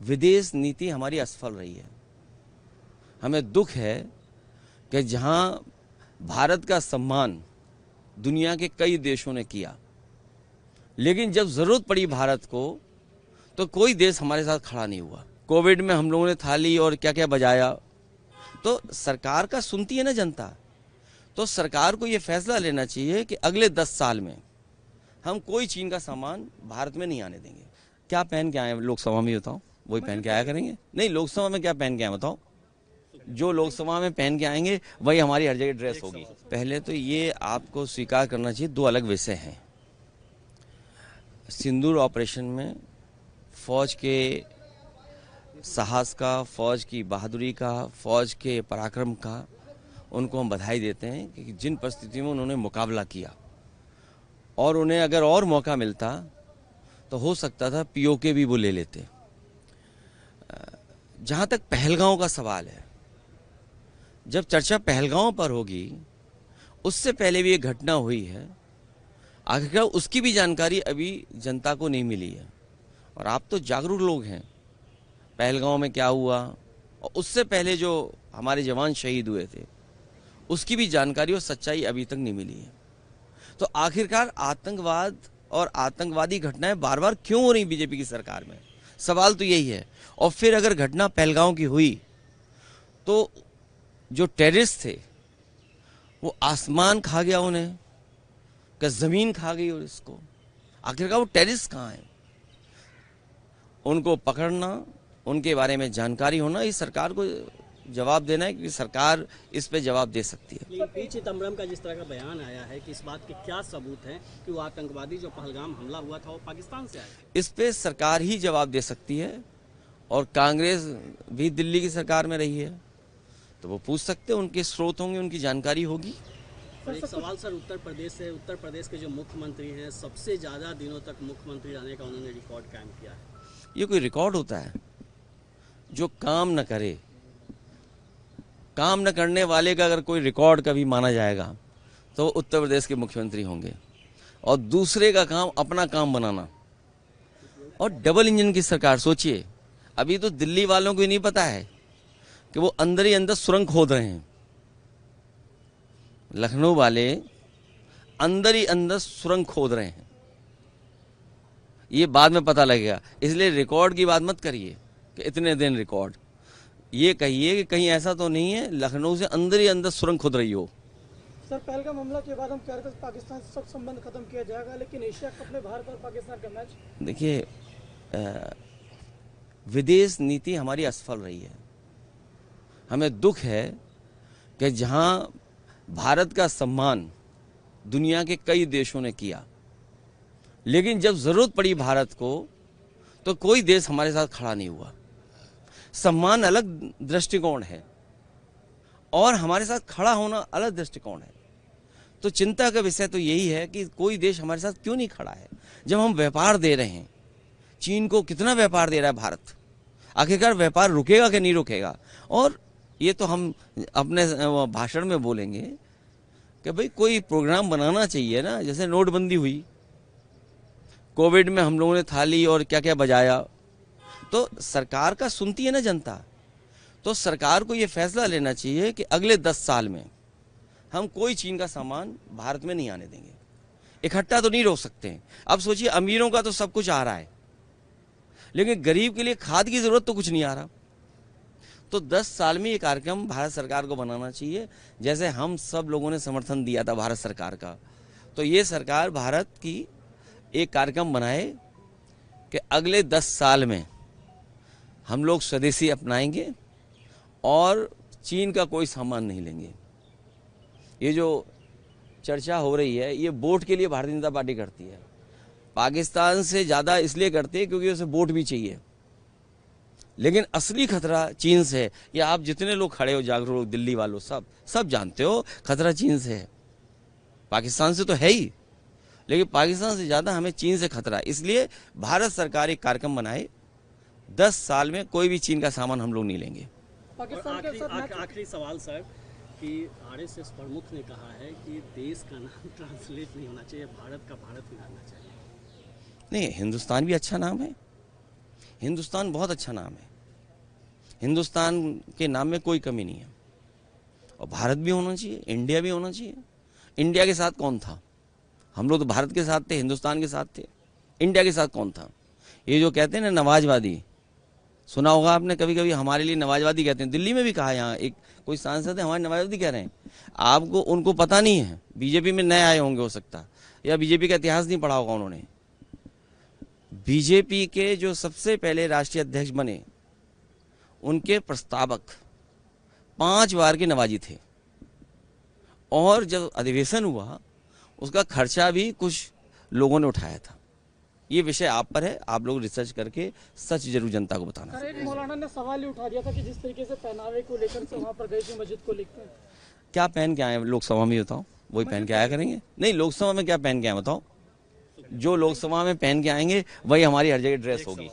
विदेश नीति हमारी असफल रही है। हमें दुख है कि जहां भारत का सम्मान दुनिया के कई देशों ने किया, लेकिन जब जरूरत पड़ी भारत को तो कोई देश हमारे साथ खड़ा नहीं हुआ। कोविड में हम लोगों ने थाली और क्या क्या बजाया, तो सरकार का सुनती है ना जनता। तो सरकार को ये फैसला लेना चाहिए कि अगले 10 साल में हम कोई चीन का सामान भारत में नहीं आने देंगे। क्या पहन के आए लोकसभा में बताओ, वही पहन के आया करेंगे। नहीं, लोकसभा में क्या पहन के आए बताओ, जो लोकसभा में पहन के आएंगे वही हमारी हर जगह ड्रेस होगी। पहले तो ये आपको स्वीकार करना चाहिए, दो अलग विषय हैं। सिंदूर ऑपरेशन में फौज के साहस का, फौज की बहादुरी का, फौज के पराक्रम का उनको हम बधाई देते हैं कि जिन परिस्थितियों में उन्होंने मुकाबला किया, और उन्हें अगर और मौका मिलता तो हो सकता था पीओके भी वो ले लेते। जहाँ तक पहलगांव का सवाल है, जब चर्चा पहलगांव पर होगी, उससे पहले भी एक घटना हुई है, आखिरकार उसकी भी जानकारी अभी जनता को नहीं मिली है। और आप तो जागरूक लोग हैं, पहलगांव में क्या हुआ और उससे पहले जो हमारे जवान शहीद हुए थे उसकी भी जानकारी और सच्चाई अभी तक नहीं मिली है। तो आखिरकार आतंकवाद और आतंकवादी घटनाएं बार बार क्यों हो रही बीजेपी की सरकार में, सवाल तो यही है। और फिर अगर घटना पहलगांव की हुई तो जो टेररिस्ट थे वो आसमान खा गया उन्हें, क्या जमीन खा गई। और इसको आखिरकार वो टेररिस्ट कहाँ हैं, उनको पकड़ना, उनके बारे में जानकारी होना, इस सरकार को जवाब देना है, क्योंकि सरकार इस पे जवाब दे सकती है। लेकिन पी चिदम्बरम का जिस तरह का बयान आया है कि इस बात के क्या सबूत हैं कि वो आतंकवादी जो पहलगाम हमला हुआ था वो पाकिस्तान से आया, इस पे सरकार ही जवाब दे सकती है। और कांग्रेस भी दिल्ली की सरकार में रही है तो वो पूछ सकते हैं, उनके स्रोत होंगे, उनकी जानकारी होगी। और एक सवाल सर, उत्तर प्रदेश से, उत्तर प्रदेश के जो मुख्यमंत्री हैं, सबसे ज़्यादा दिनों तक मुख्यमंत्री रहने का उन्होंने रिकॉर्ड कायम किया है। ये कोई रिकॉर्ड होता है? जो काम न करे, काम न करने वाले का अगर कोई रिकॉर्ड कभी माना जाएगा तो उत्तर प्रदेश के मुख्यमंत्री होंगे। और दूसरे का काम अपना काम बनाना, और डबल इंजन की सरकार। सोचिए, अभी तो दिल्ली वालों को ही नहीं पता है कि वो अंदर ही अंदर सुरंग खोद रहे हैं। लखनऊ वाले अंदर ही अंदर सुरंग खोद रहे हैं, ये बाद में पता लगेगा। इसलिए रिकॉर्ड की बात मत करिए कि इतने दिन रिकॉर्ड, ये कहिए कि कहीं ऐसा तो नहीं है लखनऊ से अंदर ही अंदर सुरंग खोद रही हो। सर, पहलगाम हमला के बाद हम कह रहे थे पाकिस्तान से सब संबंध खत्म किया जाएगा, लेकिन एशिया कप में भारत और पाकिस्तान का मैच। देखिए, विदेश नीति हमारी असफल रही है। हमें दुख है कि जहां भारत का सम्मान दुनिया के कई देशों ने किया, लेकिन जब जरूरत पड़ी भारत को तो कोई देश हमारे साथ खड़ा नहीं हुआ। सम्मान अलग दृष्टिकोण है और हमारे साथ खड़ा होना अलग दृष्टिकोण है। तो चिंता का विषय तो यही है कि कोई देश हमारे साथ क्यों नहीं खड़ा है, जब हम व्यापार दे रहे हैं। चीन को कितना व्यापार दे रहा है भारत, आखिरकार व्यापार रुकेगा कि नहीं रुकेगा। और ये तो हम अपने भाषण में बोलेंगे कि भाई कोई प्रोग्राम बनाना चाहिए ना, जैसे नोटबंदी हुई, कोविड में हम लोगों ने थाली और क्या क्या बजाया, तो सरकार का सुनती है ना जनता। तो सरकार को ये फैसला लेना चाहिए कि अगले 10 साल में हम कोई चीन का सामान भारत में नहीं आने देंगे। इकट्ठा तो नहीं रोक सकते हैं। अब सोचिए, अमीरों का तो सब कुछ आ रहा है, लेकिन गरीब के लिए खाद की जरूरत तो कुछ नहीं आ रहा। तो 10 साल में ये कार्यक्रम भारत सरकार को बनाना चाहिए। जैसे हम सब लोगों ने समर्थन दिया था भारत सरकार का, तो ये सरकार भारत की एक कार्यक्रम बनाए कि अगले 10 साल में हम लोग स्वदेशी अपनाएंगे और चीन का कोई सामान नहीं लेंगे। ये जो चर्चा हो रही है, ये वोट के लिए भारतीय जनता पार्टी करती है। पाकिस्तान से ज़्यादा इसलिए करती है क्योंकि उसे वोट भी चाहिए, लेकिन असली खतरा चीन से है। ये आप जितने लोग खड़े हो, जागरूक लोग, दिल्ली वालों, सब जानते हो खतरा चीन से है। पाकिस्तान से तो है ही, लेकिन पाकिस्तान से ज़्यादा हमें चीन से खतरा है। इसलिए भारत सरकार एक कार्यक्रम बनाए, 10 साल में कोई भी चीन का सामान हम लोग नहीं लेंगे। पाकिस्तान के साथ आखिरी सवाल सर, कि आरएसएस प्रमुख ने कहा है कि देश का नाम ट्रांसलेट नहीं होना चाहिए, भारत का भारत में रहना चाहिए। नहीं, हिंदुस्तान भी अच्छा नाम है। हिंदुस्तान बहुत अच्छा नाम है, हिंदुस्तान के नाम में कोई कमी नहीं है। और भारत भी होना चाहिए, इंडिया भी होना चाहिए। इंडिया के साथ कौन था? हम लोग तो भारत के साथ थे, हिंदुस्तान के साथ थे। इंडिया के साथ कौन था? ये जो कहते हैं ना नवाजवादी, सुना होगा आपने कभी कभी, हमारे लिए नवाजवादी कहते हैं। दिल्ली में भी कहा, यहाँ एक कोई सांसद है हमारे नवाजवादी कह रहे हैं। आपको उनको पता नहीं है, बीजेपी में नए आए होंगे हो सकता, या बीजेपी का इतिहास नहीं पढ़ा होगा उन्होंने। बीजेपी के जो सबसे पहले राष्ट्रीय अध्यक्ष बने, उनके प्रस्तावक 5 बार के नवाजी थे। और जब अधिवेशन हुआ, उसका खर्चा भी कुछ लोगों ने उठाया था। ये विषय आप पर है, आप लोग रिसर्च करके सच जरूर जनता को बताना। सर, एक मौलाना ने सवाल ही उठा दिया था कि जिस तरीके से पहनावे को लेकर से वहाँ पर गए थे मस्जिद को लेकर, क्या पहन के आए लोकसभा में, बताओ? वही पहन के आया करेंगे? नहीं, लोकसभा में क्या पहन के आए बताओ? जो लोकसभा में पहन के आएंगे वही हमारी हर जगह ड्रेस होगी।